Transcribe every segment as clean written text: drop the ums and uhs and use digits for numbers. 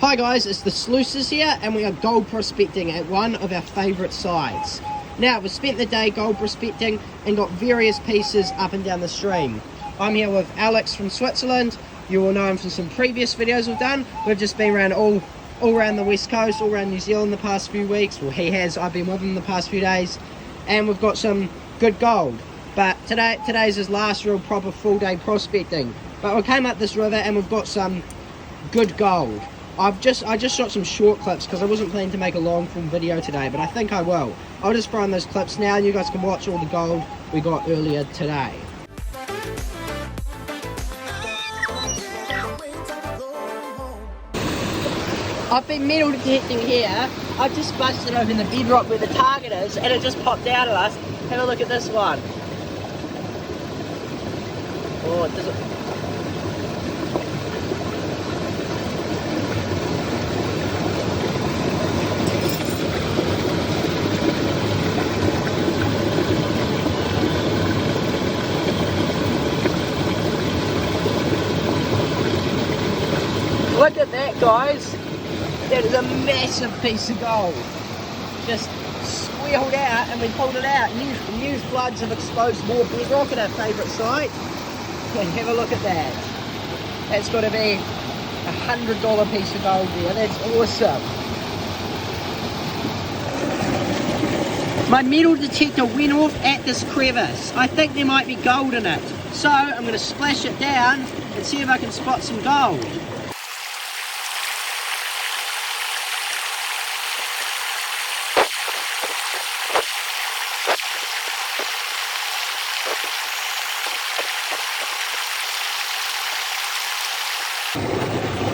Hi guys, it's the Sluices here and we are gold prospecting at one of our favourite sites. Now, we've spent the day gold prospecting and got various pieces up and down the stream. I'm here with Alex from Switzerland. You will know him from some previous videos we've done. We've just been around all around the west coast, all around New Zealand the past few weeks. Well, he has, I've been with him the past few days. And we've got some good gold. But today's his last real proper full day prospecting. But we came up this river and we've got some good gold. I just shot some short clips because I wasn't planning to make a long form video today, but I think I will. I'll just throw in those clips now and you guys can watch all the gold we got earlier today. I've been metal detecting here. I've just busted open the bedrock where the target is and it just popped out at us. Have a look at this one. Oh, it doesn't... Look at that, guys. That is a massive piece of gold. Just squealed out and we pulled it out. New floods have exposed more bedrock at our favourite site. And have a look at that. That's got to be $100 piece of gold there. That's awesome. My metal detector went off at this crevice. I think there might be gold in it. So I'm going to splash it down and see if I can spot some gold.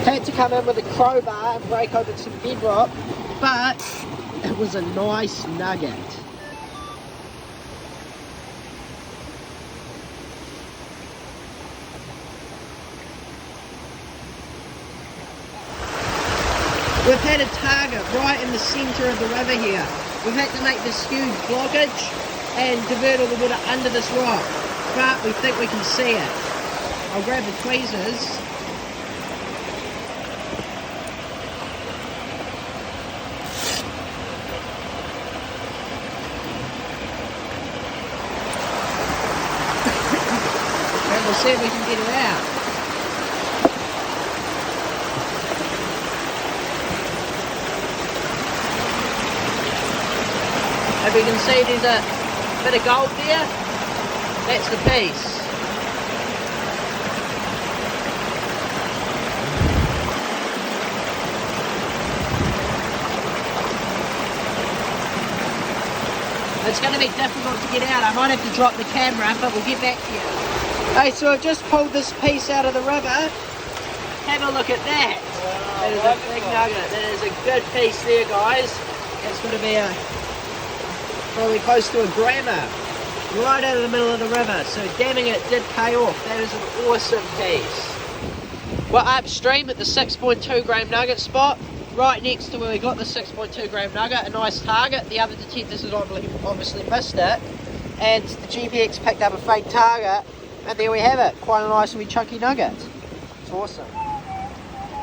Had to come in with a crowbar and break open some bedrock, but it was a nice nugget. We've had a target right in the centre of the river here. We've had to make this huge blockage and divert all the water under this rock, but we think we can see it. I'll grab the tweezers. We'll see if we can get it out. If you can see there's a bit of gold there, that's the piece. It's going to be difficult to get out. I might have to drop the camera, but we'll get back to you. Hey, so I've just pulled this piece out of the river. Have a look at that. That is a big nugget. That is a good piece there, guys. That's going to be probably close to a grammer. Right out of the middle of the river. So damming it did pay off. That is an awesome piece. We're upstream at the 6.2 gram nugget spot. Right next to where we got the 6.2 gram nugget. A nice target. The other detectors have obviously missed it. And the GPX picked up a fake target. And there we have it, quite a nice wee chunky nugget. It's awesome.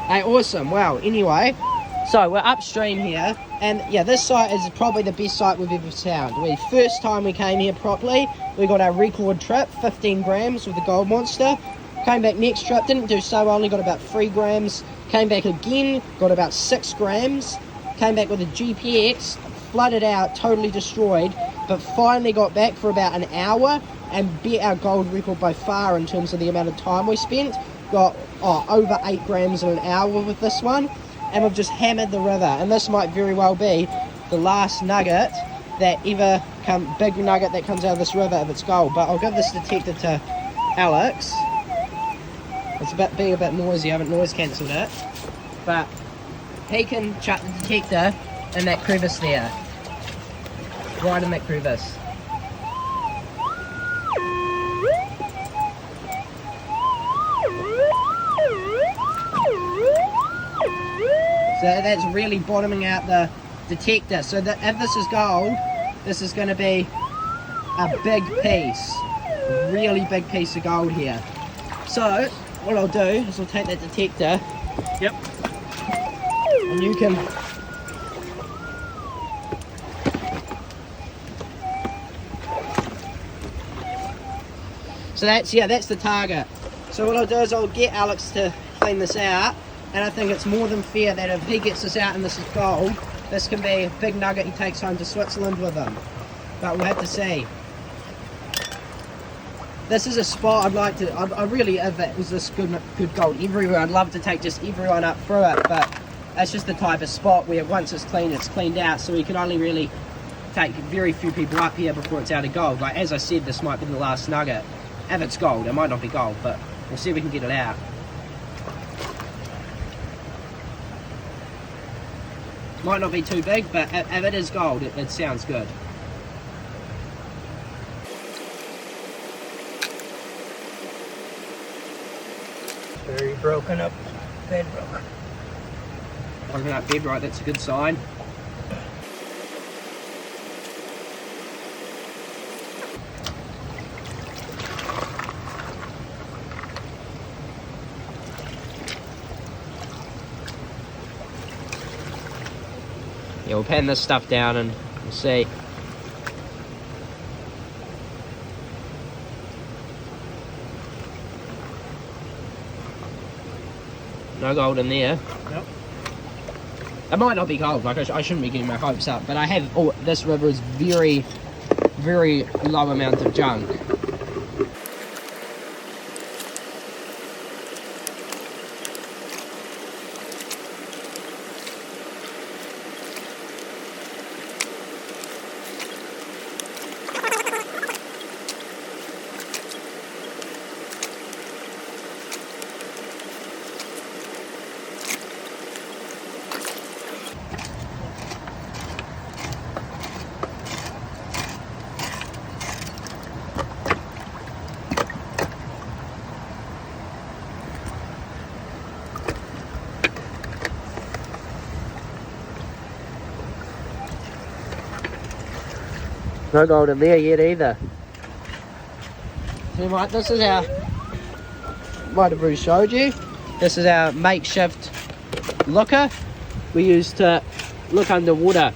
Hey, awesome, wow, anyway. So, we're upstream here, and yeah, this site is probably the best site we've ever found. First time we came here properly, we got our record trip, 15 grams with the gold monster. Came back next trip, didn't do so well, only got about 3 grams. Came back again, got about 6 grams. Came back with a GPX, flooded out, totally destroyed, but finally got back for about an hour, and beat our gold record by far in terms of the amount of time we spent. Got over 8 grams in an hour with this one, and we've just hammered the river, and this might very well be the last nugget that ever big nugget that comes out of this river if it's gold. But I'll give this detector to Alex. It's being a bit noisy, I haven't noise cancelled it, but he can chuck the detector in that crevice there, right in that crevice. So that's really bottoming out the detector. So that if this is gold, this is going to be a big piece, really big piece of gold here. So what I'll do is I'll take that detector. Yep. And you can so that's the target. So what I'll do is I'll get Alex to clean this out, and I think it's more than fair that if he gets this out and this is gold, this can be a big nugget he takes home to Switzerland with him. But we'll have to see. This is a spot I'd like to, I really, if it was this good gold everywhere, I'd love to take just everyone up through it, but it's just the type of spot where once it's cleaned out, so we can only really take very few people up here before it's out of gold. Like as I said, this might be the last nugget. If it's gold, it might not be gold, but we'll see if we can get it out. Might not be too big, but if it is gold, it sounds good. Very broken up bedrock. Broken up bedrock, that's a good sign. Yeah, we'll pan this stuff down and we'll see. No gold in there. Nope. It might not be gold, like I shouldn't be getting my hopes up, but I have, this river is very, very low amount of junk. No gold in there yet either. So this is our, might have already showed you, this is our makeshift looker we use to look underwater.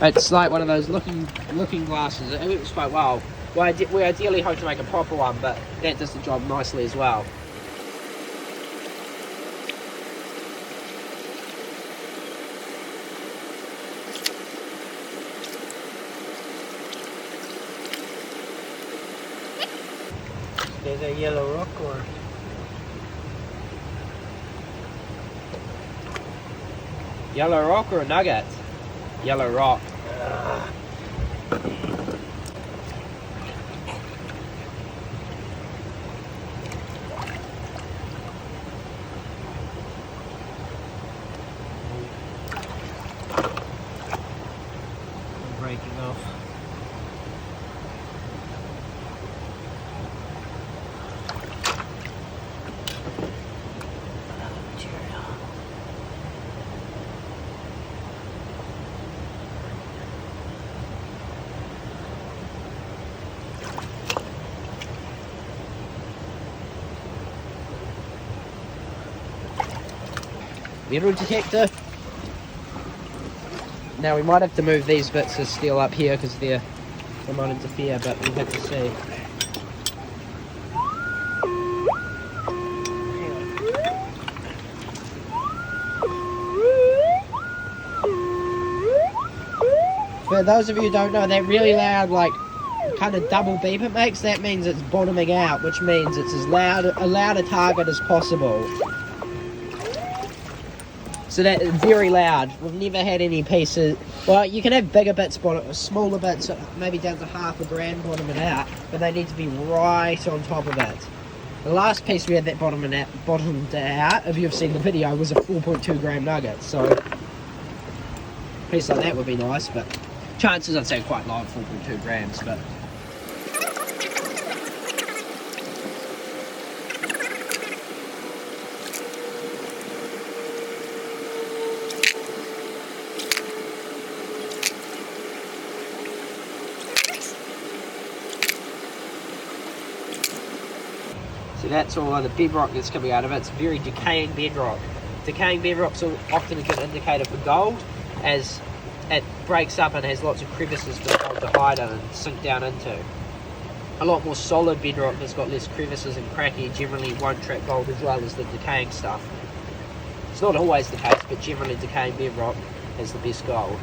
It's like one of those looking glasses. It works quite well. We ideally hope to make a proper one, but that does the job nicely as well. There's a yellow rock or Yellow rock or a nugget? Yellow rock. breaking off. Metal detector. Now we might have to move these bits of steel up here because they might interfere, but we'll have to see. For those of you who don't know, that really loud, like, kind of double beep it makes, that means it's bottoming out, which means it's as loud a target as possible. So that is very loud. We've never had any pieces. Well, you can have bigger bits, smaller bits, maybe down to half a gram bottoming out, but they need to be right on top of it. The last piece we had that bottomed out, if you've seen the video, was a 4.2 gram nugget. So a piece like that would be nice, but chances I'd say quite low at 4.2 grams. But that's all the bedrock that's coming out of it. It's very decaying bedrock. Decaying bedrock's often a good indicator for gold, as it breaks up and has lots of crevices for the gold to hide in and sink down into. A lot more solid bedrock that's got less crevices and cracky generally won't trap gold as well as the decaying stuff. It's not always the case, but generally decaying bedrock has the best gold.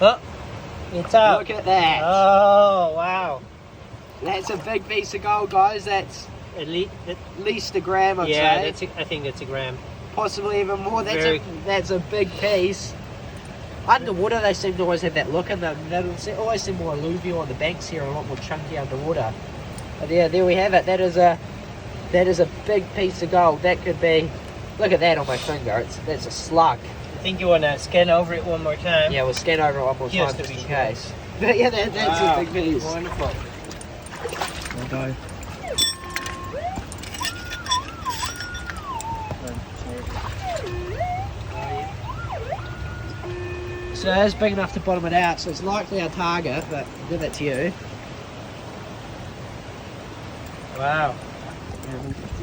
Oh, it's out. Look at that. Oh, wow. That's a big piece of gold, guys. That's At least a gram, I'd say. I think it's a gram. Possibly even more. That's a big piece. Underwater, they seem to always have that look in them. They always seem more alluvial on the banks here, a lot more chunky underwater. But yeah, there we have it. That is a big piece of gold. That could be. Look at that on my finger. That's a slug. I think you want to scan over it one more time. Yeah, we'll scan over it one more time just in case. But yeah, that's a big piece. Wonderful. We'll go. So it's big enough to bottom it out, so it's likely our target, but I'll give that to you. Wow.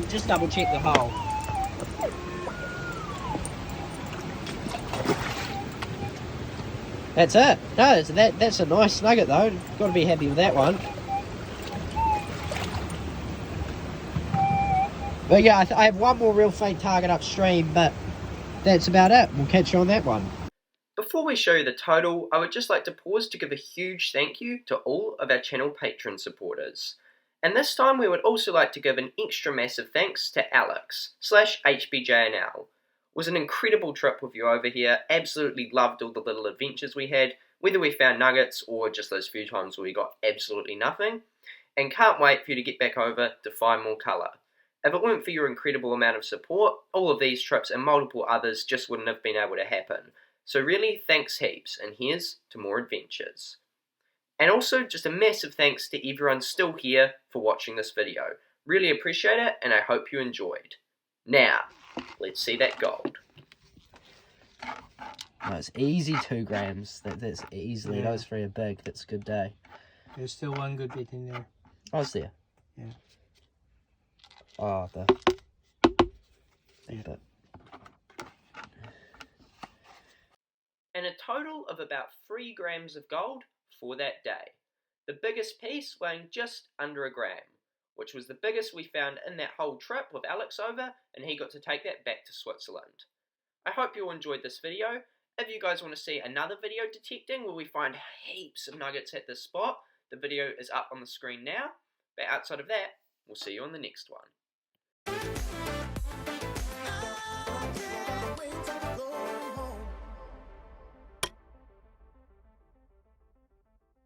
Just double check the hole. That's it. No, that's a nice nugget though. Got to be happy with that one. But yeah, I have one more real faint target upstream, but that's about it. We'll catch you on that one. Before we show you the total, I would just like to pause to give a huge thank you to all of our channel patron supporters. And this time we would also like to give an extra massive thanks to Alex/HBJNL. It was an incredible trip with you over here. Absolutely loved all the little adventures we had, whether we found nuggets or just those few times where we got absolutely nothing. And can't wait for you to get back over to find more colour. If it weren't for your incredible amount of support, all of these trips and multiple others just wouldn't have been able to happen. So really, thanks heaps, and here's to more adventures. And also, just a massive thanks to everyone still here for watching this video. Really appreciate it, and I hope you enjoyed. Now, let's see that gold. No, it's easy 2 grams. That's easily, those 3 are big. That's a good day. There's still one good bit in there. Oh, is there? Yeah. Oh, that bit. And a total of about 3 grams of gold for that day. The biggest piece weighing just under a gram, which was the biggest we found in that whole trip with Alex over, and he got to take that back to Switzerland. I hope you all enjoyed this video. If you guys want to see another video detecting where we find heaps of nuggets at this spot, the video is up on the screen now. But outside of that, we'll see you on the next one.